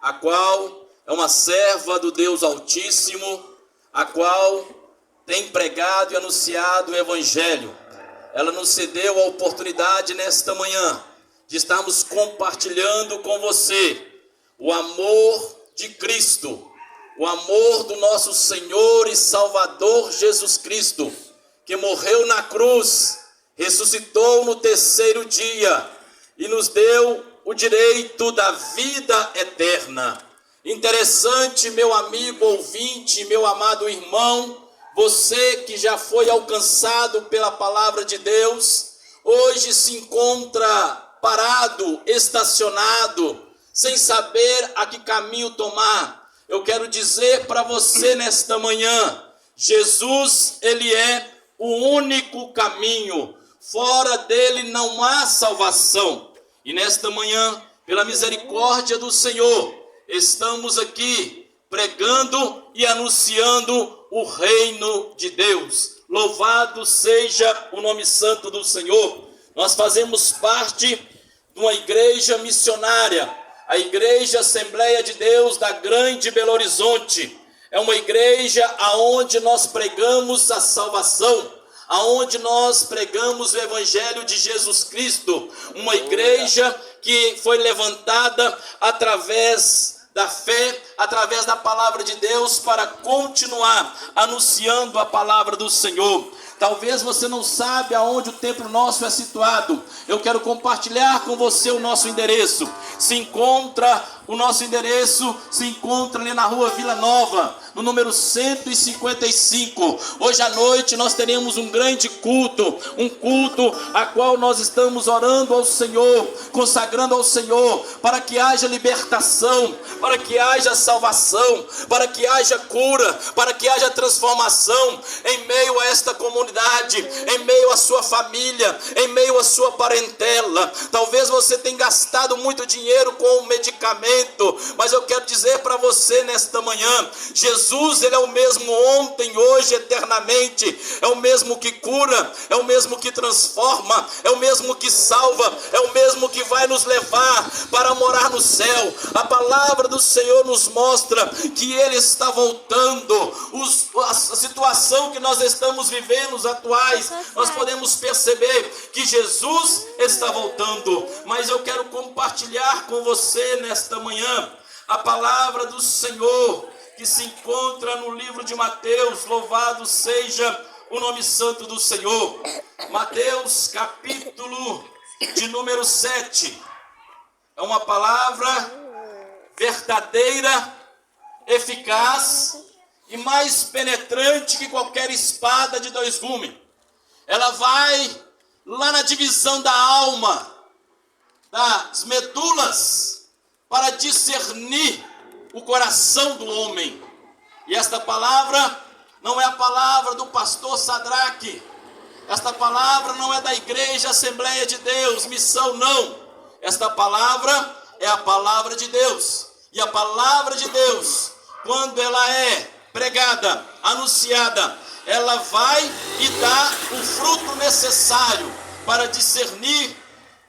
a qual é uma serva do Deus Altíssimo, a qual tem pregado e anunciado o Evangelho. Ela nos cedeu a oportunidade nesta manhã de estarmos compartilhando com você o amor de Cristo, o amor do nosso Senhor e Salvador Jesus Cristo, que morreu na cruz, ressuscitou no terceiro dia e nos deu o direito da vida eterna. Interessante, meu amigo ouvinte, meu amado irmão, você que já foi alcançado pela palavra de Deus, hoje se encontra parado, estacionado, sem saber a que caminho tomar. Eu quero dizer para você nesta manhã, Jesus, ele é o único caminho, fora dele não há salvação. E nesta manhã, pela misericórdia do Senhor, estamos aqui pregando e anunciando o reino de Deus. Louvado seja o nome santo do Senhor. Nós fazemos parte de uma igreja missionária, a Igreja Assembleia de Deus da Grande Belo Horizonte. É uma igreja aonde nós pregamos a salvação, aonde nós pregamos o Evangelho de Jesus Cristo. Uma igreja que foi levantada através da fé, através da palavra de Deus, para continuar anunciando a palavra do Senhor. Talvez você não sabe aonde o templo nosso é situado. Eu quero compartilhar com você o nosso endereço. O nosso endereço se encontra ali na rua Vila Nova, no número 155. Hoje à noite nós teremos um grande culto, um culto a qual nós estamos orando ao Senhor, consagrando ao Senhor, para que haja libertação, para que haja salvação, para que haja cura, para que haja transformação em meio a esta comunidade, em meio à sua família, em meio à sua parentela. Talvez você tenha gastado muito dinheiro com medicamento, mas eu quero dizer para você nesta manhã, Jesus, ele é o mesmo ontem, hoje, eternamente. É o mesmo que cura, é o mesmo que transforma, é o mesmo que salva, é o mesmo que vai nos levar para morar no céu. A palavra do Senhor nos mostra que ele está voltando. A situação que nós estamos vivendo, os atuais, nós podemos perceber que Jesus está voltando. Mas eu quero compartilhar com você nesta manhã a palavra do Senhor, que se encontra no livro de Mateus. Louvado seja o nome santo do Senhor. Mateus capítulo de número 7. É uma palavra verdadeira, eficaz e mais penetrante que qualquer espada de dois gumes. Ela vai lá na divisão da alma, das medulas, para discernir o coração do homem. E esta palavra não é a palavra do pastor Sadraque. Esta palavra não é da Igreja Assembleia de Deus, missão não. Esta palavra é a palavra de Deus. E a palavra de Deus, quando ela é pregada, anunciada, ela vai e dá o fruto necessário para discernir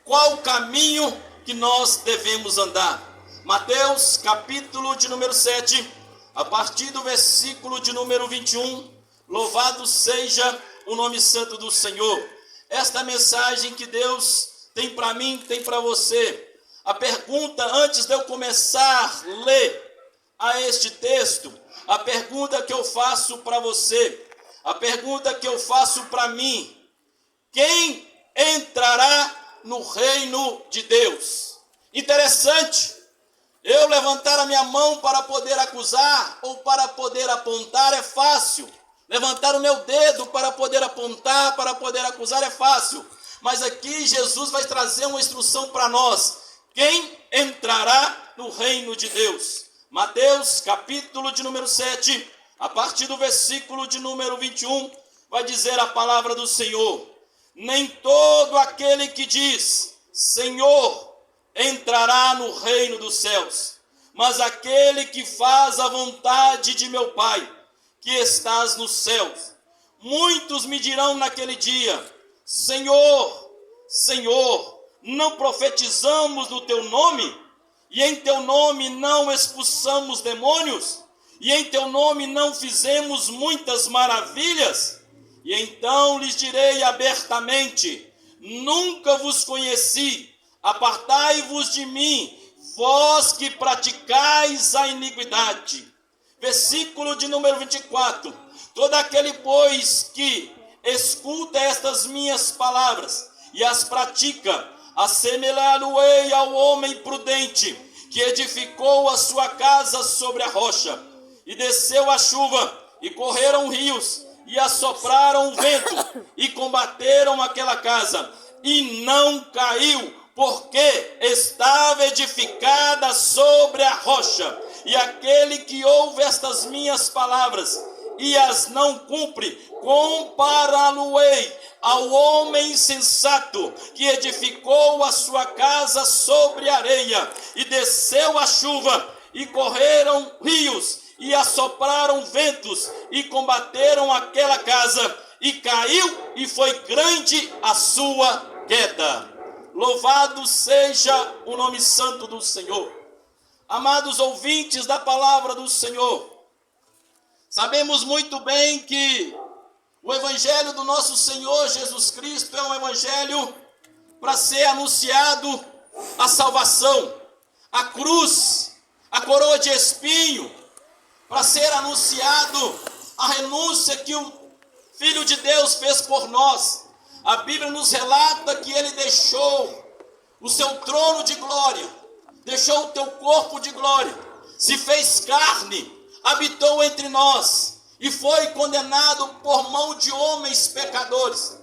qual o caminho que nós devemos andar. Mateus capítulo de número 7, a partir do versículo de número 21, louvado seja o nome santo do Senhor. Esta mensagem que Deus tem para mim, tem para você. A pergunta, antes de eu começar a ler a este texto, a pergunta que eu faço para você, a pergunta que eu faço para mim: quem entrará no reino de Deus? Interessante. Eu levantar a minha mão para poder acusar ou para poder apontar é fácil. Levantar o meu dedo para poder apontar, para poder acusar é fácil. Mas aqui Jesus vai trazer uma instrução para nós. Quem entrará no reino de Deus? Mateus capítulo de número 7, a partir do versículo de número 21, vai dizer a palavra do Senhor: nem todo aquele que diz Senhor entrará no reino dos céus, mas aquele que faz a vontade de meu Pai, que estás nos céus. Muitos me dirão naquele dia: Senhor, Senhor, não profetizamos no teu nome? e em teu nome não expulsamos demônios, e em teu nome não fizemos muitas maravilhas? E então lhes direi abertamente: nunca vos conheci, apartai-vos de mim, vós que praticais a iniquidade. Versículo de número 24. Todo aquele, pois, que escuta estas minhas palavras e as pratica, assemelhá-lo-ei ao homem prudente, que edificou a sua casa sobre a rocha, e desceu a chuva, e correram rios, e assopraram o vento, e combateram aquela casa, e não caiu, porque estava edificada sobre a rocha. E aquele que ouve estas minhas palavras e as não cumpre, compará-lo-ei ao homem insensato, que edificou a sua casa sobre areia, e desceu a chuva, e correram rios, e assopraram ventos, e combateram aquela casa, e caiu, e foi grande a sua queda. Louvado seja o nome santo do Senhor. Amados ouvintes da palavra do Senhor, sabemos muito bem que o evangelho do nosso Senhor Jesus Cristo é um evangelho para ser anunciado a salvação, a cruz, a coroa de espinho, para ser anunciado a renúncia que o Filho de Deus fez por nós. A Bíblia nos relata que ele deixou o seu trono de glória, deixou o teu corpo de glória, se fez carne, habitou entre nós e foi condenado por mão de homens pecadores.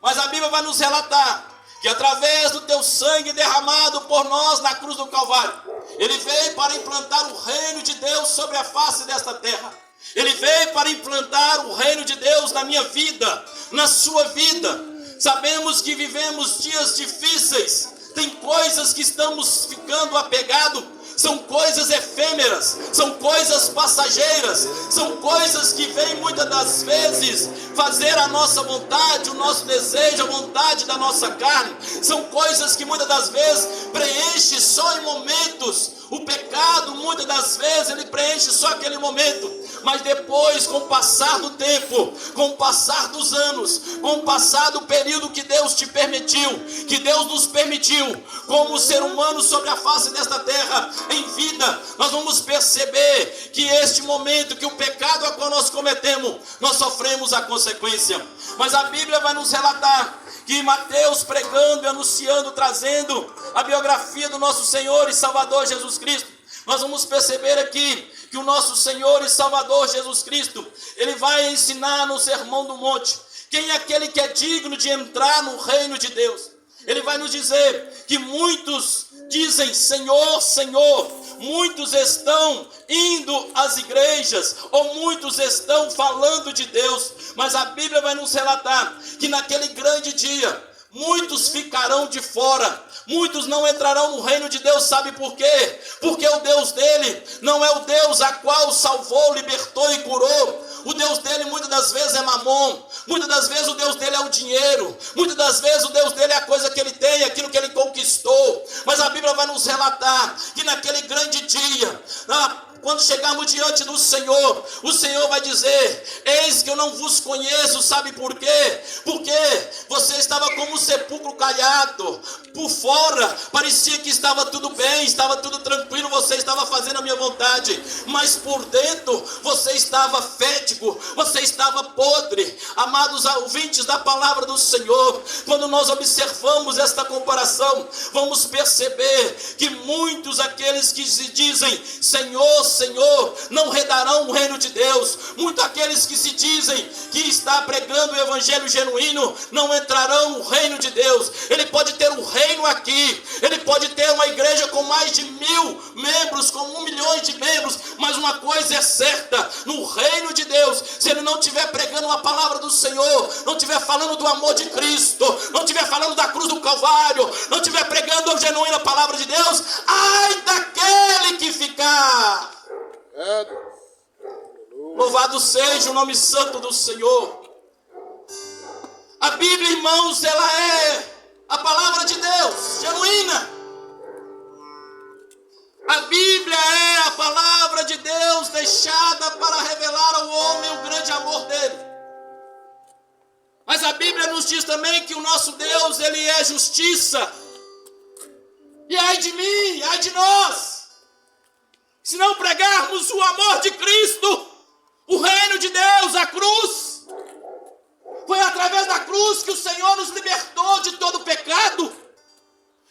Mas a Bíblia vai nos relatar que através do teu sangue derramado por nós na cruz do Calvário, ele veio para implantar o reino de Deus sobre a face desta terra. Ele veio para implantar o reino de Deus na minha vida, na sua vida. Sabemos que vivemos dias difíceis, tem coisas que estamos ficando apegados, são coisas efêmeras, são coisas passageiras, são coisas que vêm muitas das vezes fazer a nossa vontade, o nosso desejo, a vontade da nossa carne. São coisas que muitas das vezes preenche só em momentos. O pecado muitas das vezes ele preenche só aquele momento. Mas depois, com o passar do tempo, com o passar dos anos, com o passar do período que Deus te permitiu, que Deus nos permitiu, como ser humano sobre a face desta terra, em vida, nós vamos perceber que este momento, que o pecado a qual nós cometemos, nós sofremos a consequência. Mas a Bíblia vai nos relatar que Mateus, pregando e anunciando, trazendo a biografia do nosso Senhor e Salvador Jesus Cristo, nós vamos perceber aqui que o nosso Senhor e Salvador Jesus Cristo, ele vai ensinar no Sermão do Monte, quem é aquele que é digno de entrar no reino de Deus. Ele vai nos dizer que muitos dizem Senhor, Senhor, muitos estão indo às igrejas, ou muitos estão falando de Deus, mas a Bíblia vai nos relatar que naquele grande dia, muitos ficarão de fora, muitos não entrarão no reino de Deus. Sabe por quê? Porque o Deus dele não é o Deus a qual salvou, libertou e curou. O Deus dele muitas das vezes é mamon, muitas das vezes o Deus dele é o dinheiro, muitas das vezes o Deus dele é a coisa que ele tem, aquilo que ele conquistou. Mas a Bíblia vai nos relatar que naquele grande dia, quando chegarmos diante do Senhor, o Senhor vai dizer: eis que eu não vos conheço. Sabe por quê? Porque você estava como um sepulcro caiado. Por fora parecia que estava tudo bem, estava tudo tranquilo, você estava fazendo a minha vontade, mas por dentro você estava fétido, você estava podre. Amados ouvintes da palavra do Senhor, quando nós observamos esta comparação, vamos perceber que muitos aqueles que se dizem Senhor, Senhor, não herdarão o reino de Deus. Muitos aqueles que se dizem que está pregando o evangelho genuíno não entrarão no reino de Deus. Ele pode ter um reino aqui, ele pode ter uma igreja com mais de 1000 membros, com 1 milhão de membros, mas uma coisa é certa: no reino de Deus, se ele não estiver pregando uma palavra do Senhor, não estiver falando do amor de Cristo, não estiver falando da cruz do Calvário, não estiver pregando a genuína palavra de Deus, ai daquele que ficar. Louvado seja o nome santo do Senhor. A Bíblia, irmãos, ela é a palavra de Deus, genuína. A Bíblia é a palavra de Deus deixada para revelar ao homem o grande amor dele. Mas a Bíblia nos diz também que o nosso Deus, ele é justiça. E ai de mim, ai de nós, se não pregarmos o amor de Cristo, o reino de Deus, a cruz. Foi através da cruz que o Senhor nos libertou de todo o pecado.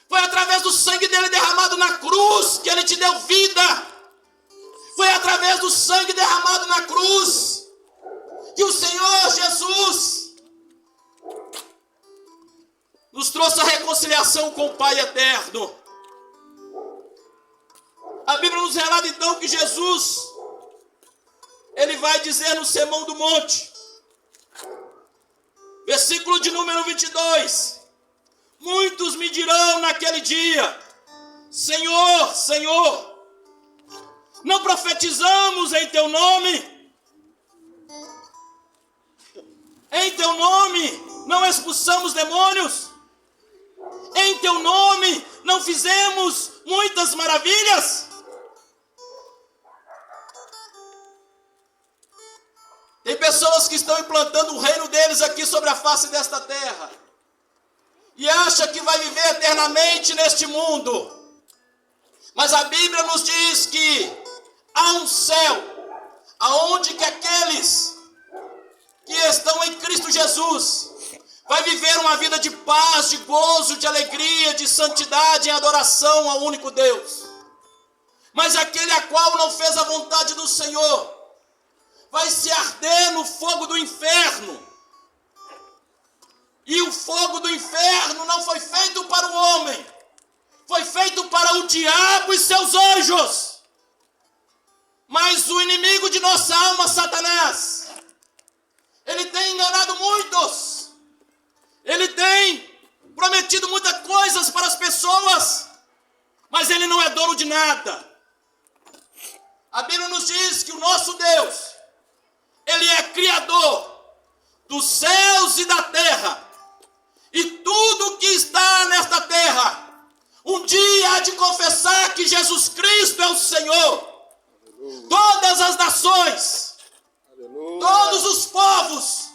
Foi através do sangue dele derramado na cruz que ele te deu vida. Foi através do sangue derramado na cruz que o Senhor Jesus nos trouxe a reconciliação com o Pai eterno. A Bíblia nos relata então que Jesus, ele vai dizer no Sermão do Monte, versículo de número 22, muitos me dirão naquele dia, Senhor, Senhor, não profetizamos em teu nome? Em teu nome não expulsamos demônios? Em teu nome não fizemos muitas maravilhas? Tem pessoas que estão implantando o reino deles aqui sobre a face desta terra e acham que vai viver eternamente neste mundo. Mas a Bíblia nos diz que há um céu aonde que aqueles que estão em Cristo Jesus vai viver uma vida de paz, de gozo, de alegria, de santidade em adoração ao único Deus. Mas aquele a qual não fez a vontade do Senhor vai se arder no fogo do inferno. E o fogo do inferno não foi feito para o homem, foi feito para o diabo e seus anjos. Mas o inimigo de nossa alma, Satanás, ele tem enganado muitos. Ele tem prometido muitas coisas para as pessoas, mas ele não é dono de nada. A Bíblia nos diz que o nosso Deus, ele é criador dos céus e da terra. E tudo que está nesta terra, um dia há de confessar que Jesus Cristo é o Senhor. Aleluia. Todas as nações, aleluia, todos os povos,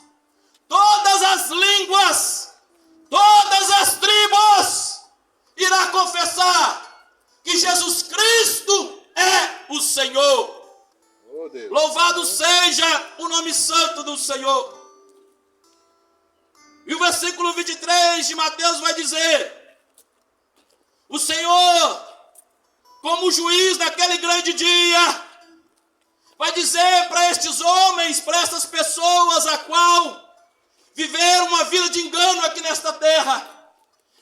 todas as línguas, todas as tribos, irá confessar que Jesus Cristo é o Senhor. Oh, louvado seja o nome santo do Senhor. E o versículo 23 de Mateus vai dizer: o Senhor, como juiz naquele grande dia, vai dizer para estes homens, para estas pessoas a qual viveram uma vida de engano aqui nesta terra,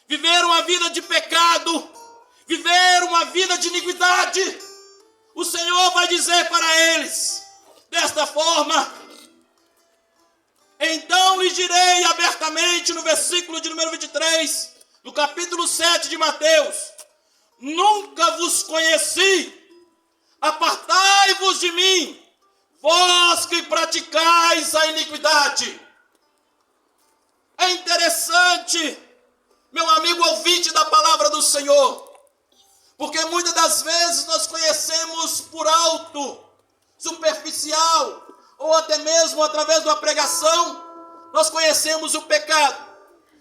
viveram uma vida de pecado, viveram uma vida de iniquidade, o Senhor vai dizer para eles desta forma: então lhes direi abertamente, no versículo de número 23, no capítulo 7 de Mateus: nunca vos conheci, apartai-vos de mim, vós que praticais a iniquidade. É interessante, meu amigo ouvinte da palavra do Senhor, porque muitas das vezes nós conhecemos por alto, superficial, ou até mesmo através de uma pregação, nós conhecemos o pecado.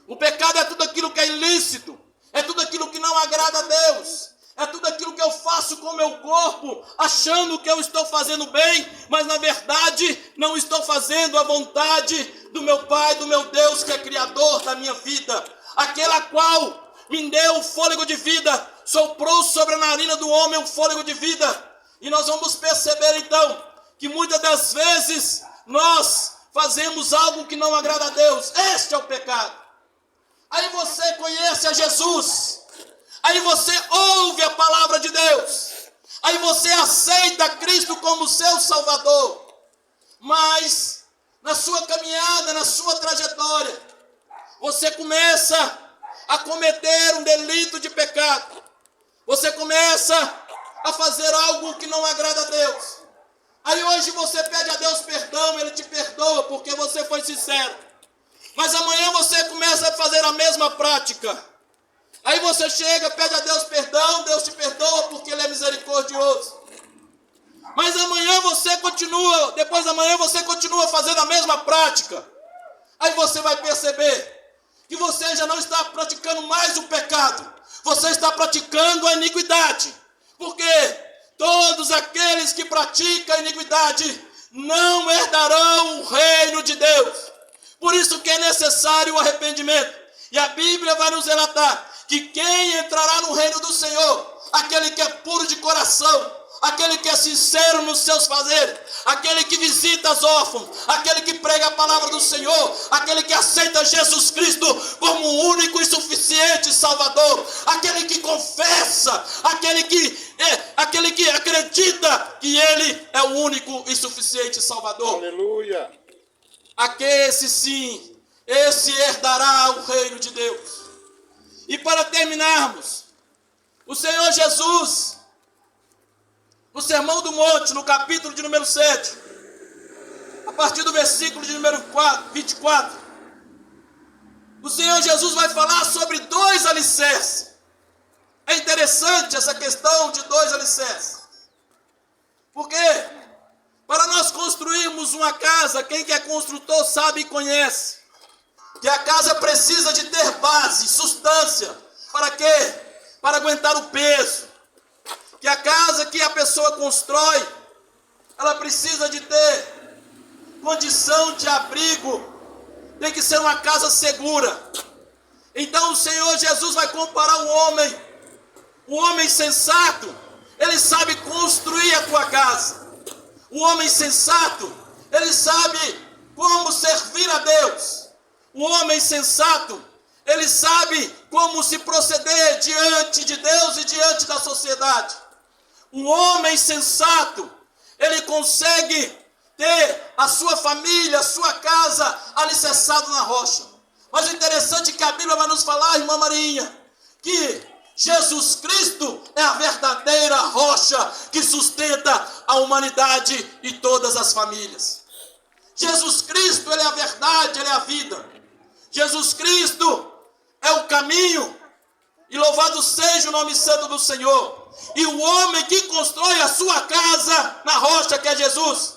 O pecado é tudo aquilo que é ilícito, é tudo aquilo que não agrada a Deus, é tudo aquilo que eu faço com o meu corpo, achando que eu estou fazendo bem, mas na verdade não estou fazendo a vontade do meu Pai, do meu Deus, que é Criador da minha vida, aquele a qual me deu o fôlego de vida, soprou sobre a narina do homem um fôlego de vida. E nós vamos perceber então que muitas das vezes nós fazemos algo que não agrada a Deus. Este é o pecado. Aí você conhece a Jesus, aí você ouve a palavra de Deus, aí você aceita Cristo como seu Salvador, mas na sua caminhada, na sua trajetória, você começa a cometer um delito de pecado, você começa a fazer algo que não agrada a Deus. Aí hoje você pede a Deus perdão, Ele te perdoa porque você foi sincero. Mas amanhã você começa a fazer a mesma prática. Aí você chega, pede a Deus perdão, Deus te perdoa porque Ele é misericordioso. Mas amanhã você continua, depois da manhã você continua fazendo a mesma prática. Aí você vai perceber que você já não está praticando mais o pecado, você está praticando a iniquidade. Porque todos aqueles que praticam a iniquidade não herdarão o reino de Deus. Por isso que é necessário o arrependimento. E a Bíblia vai nos relatar que quem entrará no reino do Senhor, aquele que é puro de coração, aquele que é sincero nos seus fazeres, aquele que visita os órfãos, aquele que prega a palavra do Senhor, aquele que aceita Jesus Cristo como o único e suficiente Salvador, aquele que confessa, aquele que acredita que Ele é o único e suficiente Salvador. Aleluia! Esse sim, esse herdará o reino de Deus. E para terminarmos, o Senhor Jesus, no Sermão do Monte, no capítulo de número 7, a partir do versículo de número 24, o Senhor Jesus vai falar sobre 2 alicerces. É interessante essa questão de 2 alicerces. Porque para nós construirmos uma casa, quem que é construtor sabe e conhece que a casa precisa de ter base, substância. Para quê? Para aguentar o peso. Que a casa que a pessoa constrói, ela precisa de ter condição de abrigo. Tem que ser uma casa segura. Então o Senhor Jesus vai comparar o homem sensato, ele sabe construir a tua casa. O homem sensato, ele sabe como servir a Deus. O homem sensato, ele sabe como se proceder diante de Deus e diante da sociedade. Um homem sensato, ele consegue ter a sua família, a sua casa alicerçado na rocha. Mas o interessante é que a Bíblia vai nos falar, irmã Marinha, que Jesus Cristo é a verdadeira rocha que sustenta a humanidade e todas as famílias. Jesus Cristo, Ele é a verdade, Ele é a vida. Jesus Cristo é o caminho, e louvado seja o nome santo do Senhor. E o homem que constrói a sua casa na rocha, que é Jesus,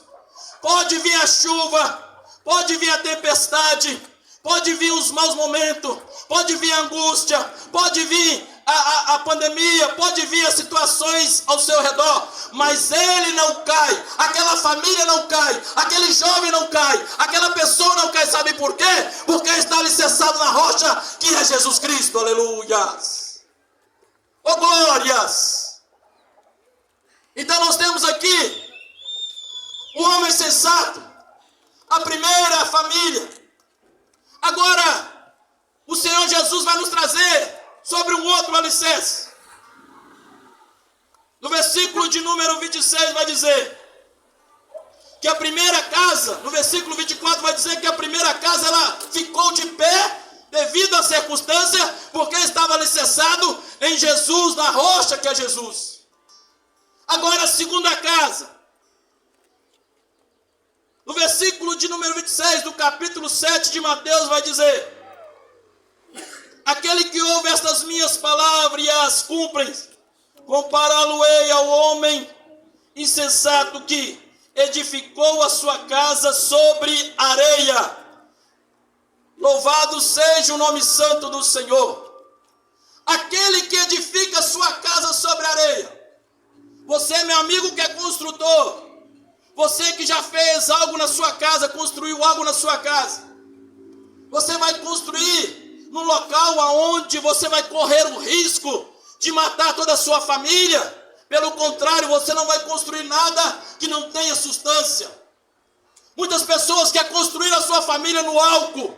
pode vir a chuva, pode vir a tempestade, pode vir os maus momentos, pode vir a angústia, pode vir a pandemia, pode vir as situações ao seu redor, mas ele não cai, aquela família não cai, aquele jovem não cai, aquela pessoa não cai. Sabe por quê? Porque está alicerçado na rocha, que é Jesus Cristo. Aleluias! Oh glórias! Então nós temos aqui o homem sensato, a primeira família. Agora o Senhor Jesus vai nos trazer sobre um outro alicerce. No versículo de número 26 vai dizer que a primeira casa, no versículo 24 vai dizer que a primeira casa ela ficou de pé devido à circunstância, porque estava alicerçado em Jesus, na rocha que é Jesus. Agora a segunda casa, no versículo de número 26 do capítulo 7 de Mateus vai dizer: aquele que ouve estas minhas palavras e as cumprem, compará-lo-ei ao homem insensato que edificou a sua casa sobre areia. Louvado seja o nome santo do Senhor. Aquele que edifica a sua casa sobre areia. Você, meu amigo que é construtor, você que já fez algo na sua casa, construiu algo na sua casa, você vai construir num local aonde você vai correr o risco de matar toda a sua família. Pelo contrário, você não vai construir nada que não tenha substância. Muitas pessoas querem construir a sua família no álcool,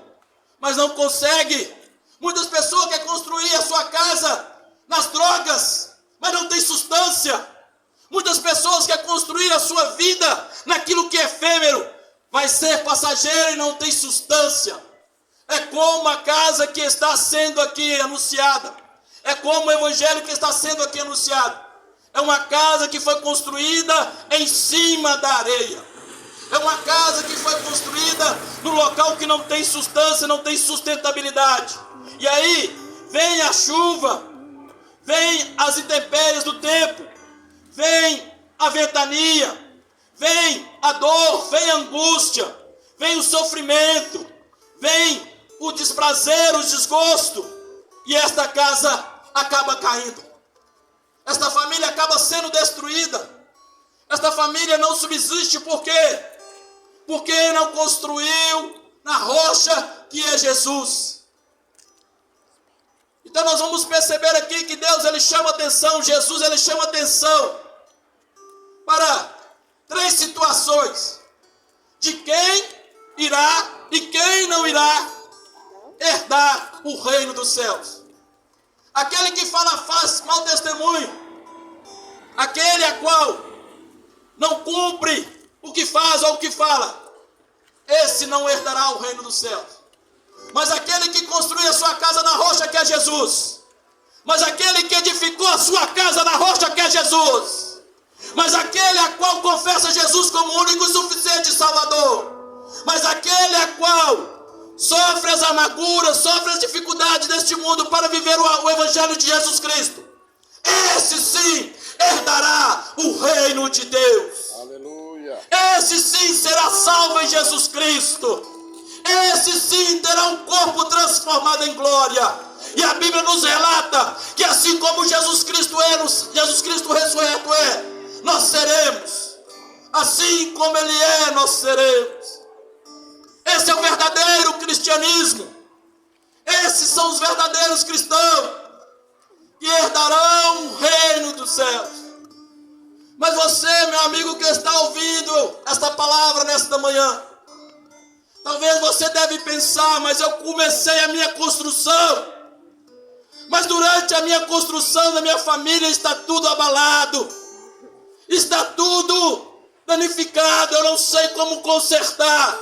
mas não conseguem. Muitas pessoas querem construir a sua casa nas drogas, mas não tem substância. Muitas pessoas querem construir a sua vida naquilo que é efêmero, vai ser passageiro e não tem substância. É como a casa que está sendo aqui anunciada. É como o evangelho que está sendo aqui anunciado. É uma casa que foi construída em cima da areia. É uma casa que foi construída no local que não tem substância, não tem sustentabilidade. E aí vem a chuva, vem as intempéries do tempo, vem a ventania, vem a dor, vem a angústia, vem o sofrimento, vem o desprazer, o desgosto, e esta casa acaba caindo. Esta família acaba sendo destruída. Esta família não subsiste por quê? Porque não construiu na rocha que é Jesus. Então nós vamos perceber aqui que Deus, ele chama atenção, Jesus, ele chama atenção para 3 situações: de quem irá e quem não irá herdar o reino dos céus. Aquele que faz mau testemunho, aquele a qual não cumpre o que faz ou o que fala, esse não herdará o reino dos céus. Mas aquele que construiu a sua casa na rocha que é Jesus, mas aquele que edificou a sua casa na rocha que é Jesus, mas aquele a qual confessa Jesus como único e suficiente Salvador, mas aquele a qual sofre as amarguras, sofre as dificuldades deste mundo para viver o Evangelho de Jesus Cristo, esse sim herdará o reino de Deus. Aleluia. Esse sim será salvo em Jesus Cristo. Esse sim terá um corpo transformado em glória. E a Bíblia nos relata que assim como Jesus Cristo ressurreto é, nós seremos. Assim como Ele é, nós seremos. Esse é o verdadeiro cristianismo. Esses são os verdadeiros cristãos que herdarão o reino dos céus. Mas você, meu amigo que está ouvindo esta palavra nesta manhã, talvez você deve pensar: mas eu comecei a minha construção, mas durante a minha construção da minha família está tudo abalado, está tudo danificado, eu não sei como consertar.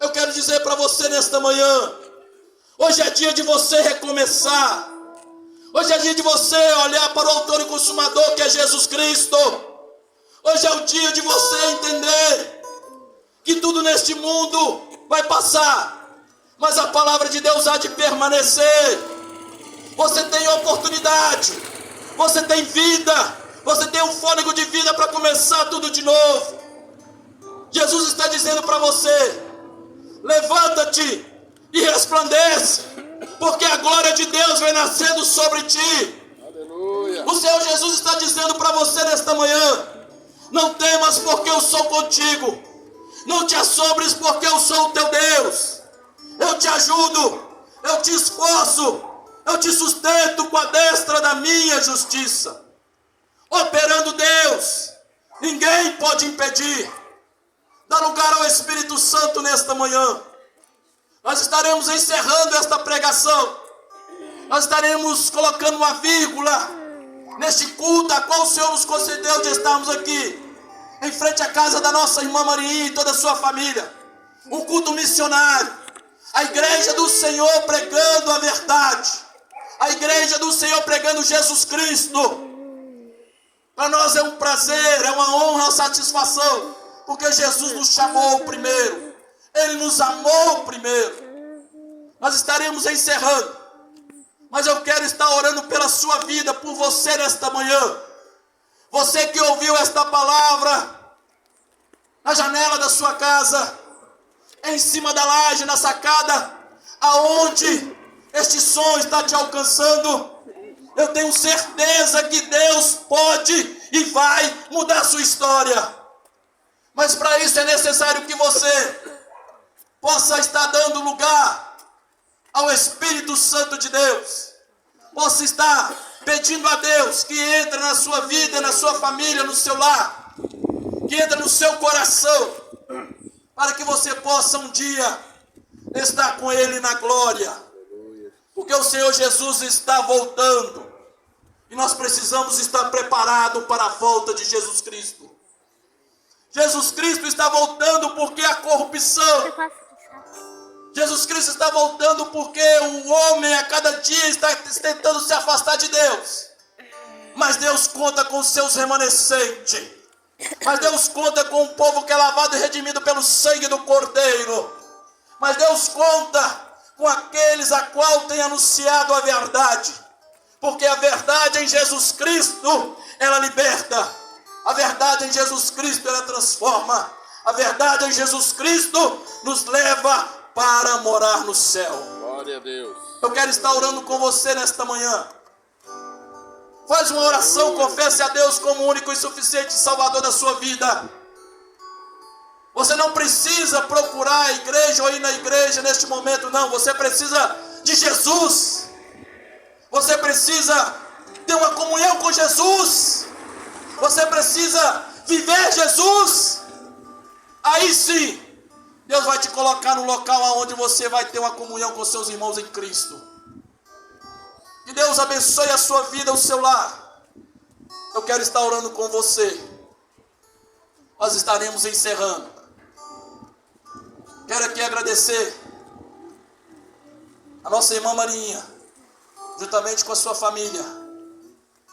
Eu quero dizer para você nesta manhã: hoje é dia de você recomeçar. Hoje é dia de você olhar para o autor e consumador que é Jesus Cristo. Hoje é o dia de você entender que tudo neste mundo vai passar, mas a palavra de Deus há de permanecer. Você tem oportunidade, você tem vida, você tem um fôlego de vida para começar tudo de novo. Jesus está dizendo para você: levanta-te e resplandece, porque a glória de Deus vem nascendo sobre ti. Aleluia. O Senhor Jesus está dizendo para você nesta manhã: não temas, porque eu sou contigo. Não te assombres, porque eu sou o teu Deus. Eu te ajudo, eu te esforço, eu te sustento com a destra da minha justiça. Operando Deus, ninguém pode impedir. Dá lugar ao Espírito Santo nesta manhã. Nós estaremos encerrando esta pregação. Nós estaremos colocando uma vírgula neste culto a qual o Senhor nos concedeu de estarmos aqui, em frente à casa da nossa irmã Maria e toda a sua família. Um culto missionário. A igreja do Senhor pregando a verdade. A igreja do Senhor pregando Jesus Cristo. Para nós é um prazer, é uma honra, uma satisfação, porque Jesus nos chamou primeiro. Ele nos amou primeiro. Nós estaremos encerrando, mas eu quero estar orando pela sua vida, por você nesta manhã. Você que ouviu esta palavra na janela da sua casa, em cima da laje, na sacada, aonde este som está te alcançando, eu tenho certeza que Deus pode e vai mudar a sua história. Mas para isso é necessário que você possa estar dando lugar ao Espírito Santo de Deus. Possa estar pedindo a Deus que entre na sua vida, na sua família, no seu lar, que entre no seu coração, para que você possa um dia estar com Ele na glória. Porque o Senhor Jesus está voltando e nós precisamos estar preparados para a volta de Jesus Cristo. Jesus Cristo está voltando porque a corrupção, Jesus Cristo está voltando porque o homem a cada dia está tentando se afastar de Deus. Mas Deus conta com os seus remanescentes. Mas Deus conta com um povo que é lavado e redimido pelo sangue do Cordeiro. Mas Deus conta com aqueles a qual tem anunciado a verdade. Porque a verdade em Jesus Cristo, ela liberta. A verdade em Jesus Cristo, ela transforma. A verdade em Jesus Cristo nos leva para morar no céu. Glória a Deus. Eu quero estar orando com você nesta manhã. Faz uma oração, confesse a Deus como único e suficiente Salvador da sua vida. Você não precisa procurar a igreja ou ir na igreja neste momento, não. Você precisa de Jesus. Você precisa ter uma comunhão com Jesus. Você precisa viver Jesus. Aí sim, Deus vai te colocar no local onde você vai ter uma comunhão com seus irmãos em Cristo. Que Deus abençoe a sua vida, o seu lar. Eu quero estar orando com você. Nós estaremos encerrando. Quero aqui agradecer a nossa irmã Marinha, juntamente com a sua família,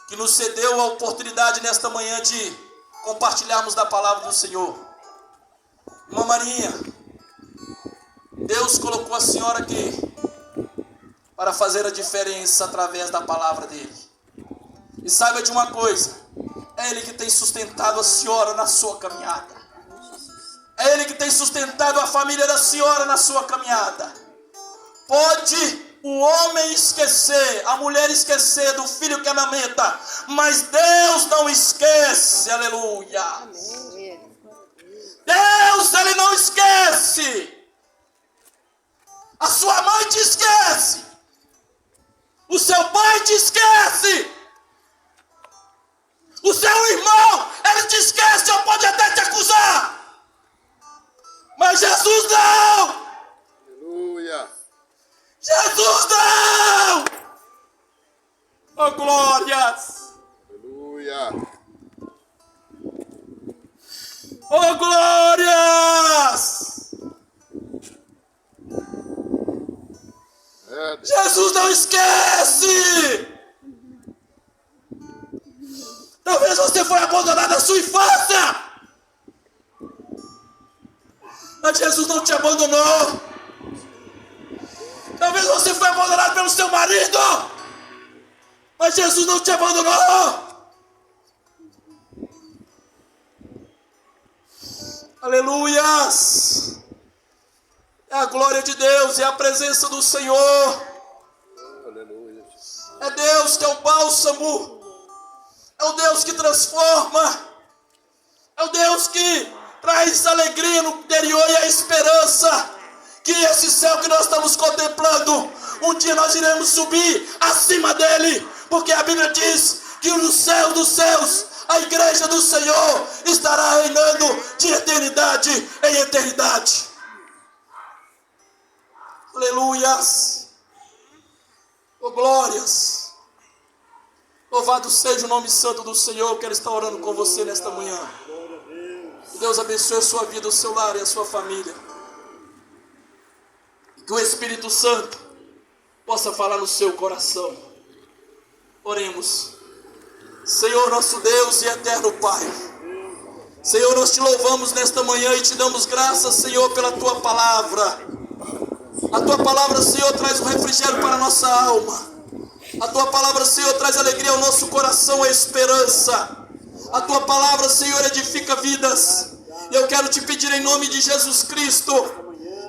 que nos cedeu a oportunidade nesta manhã de compartilharmos da palavra do Senhor. Irmã Marinha, Deus colocou a senhora aqui para fazer a diferença através da palavra dele. E saiba de uma coisa, é Ele que tem sustentado a senhora na sua caminhada. É Ele que tem sustentado a família da senhora na sua caminhada. Pode o homem esquecer, a mulher esquecer do filho que amamenta, mas Deus não esquece, aleluia. Deus, Ele não esquece. A sua mãe te esquece. O seu pai te esquece. O seu irmão, ele te esquece ou pode até te acusar. Mas Jesus não. Aleluia. Jesus não. Oh, glórias. Aleluia. Oh, glórias. Jesus não esquece. Talvez você foi abandonado na sua infância, mas Jesus não te abandonou. Talvez você foi abandonado pelo seu marido, mas Jesus não te abandonou. Aleluias. É a glória de Deus, é a presença do Senhor. Aleluia. É Deus que é o bálsamo. É o Deus que transforma. É o Deus que traz alegria no interior e a esperança. Que esse céu que nós estamos contemplando, um dia nós iremos subir acima dele. Porque a Bíblia diz que no céu dos céus, a igreja do Senhor estará reinando de eternidade em eternidade. Aleluias. Oh, glórias. Louvado seja o nome santo do Senhor. Eu quero estar orando com você nesta manhã. Que Deus abençoe a sua vida, o seu lar e a sua família. E que o Espírito Santo possa falar no seu coração. Oremos. Senhor, nosso Deus e eterno Pai, Senhor, nós te louvamos nesta manhã e te damos graças, Senhor, pela tua palavra. A tua palavra, Senhor, traz um refrigério para a nossa alma. A tua palavra, Senhor, traz alegria ao nosso coração e esperança. A tua palavra, Senhor, edifica vidas. E eu quero te pedir em nome de Jesus Cristo,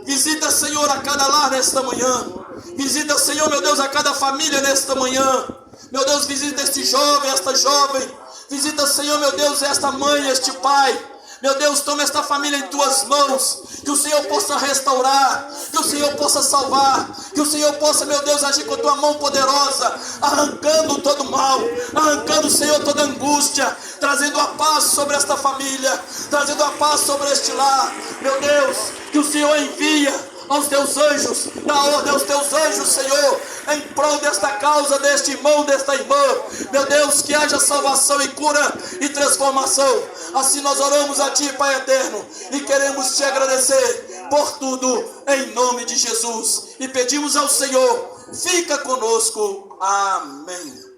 visita, Senhor, a cada lar nesta manhã. Visita, Senhor, meu Deus, a cada família nesta manhã. Meu Deus, visita este jovem, esta jovem. Visita, Senhor, meu Deus, esta mãe, este pai. Meu Deus, toma esta família em tuas mãos. Que o Senhor possa restaurar. Que o Senhor possa salvar. Que o Senhor possa, meu Deus, agir com a tua mão poderosa. Arrancando todo mal. Arrancando, Senhor, toda angústia. Trazendo a paz sobre esta família. Trazendo a paz sobre este lar. Meu Deus, que o Senhor envia aos teus anjos, dá ordem aos teus anjos, Senhor, em prol desta causa, deste irmão, desta irmã. Meu Deus, que haja salvação e cura e transformação. Assim nós oramos a Ti, Pai eterno, e queremos Te agradecer por tudo, em nome de Jesus. E pedimos ao Senhor, fica conosco. Amém.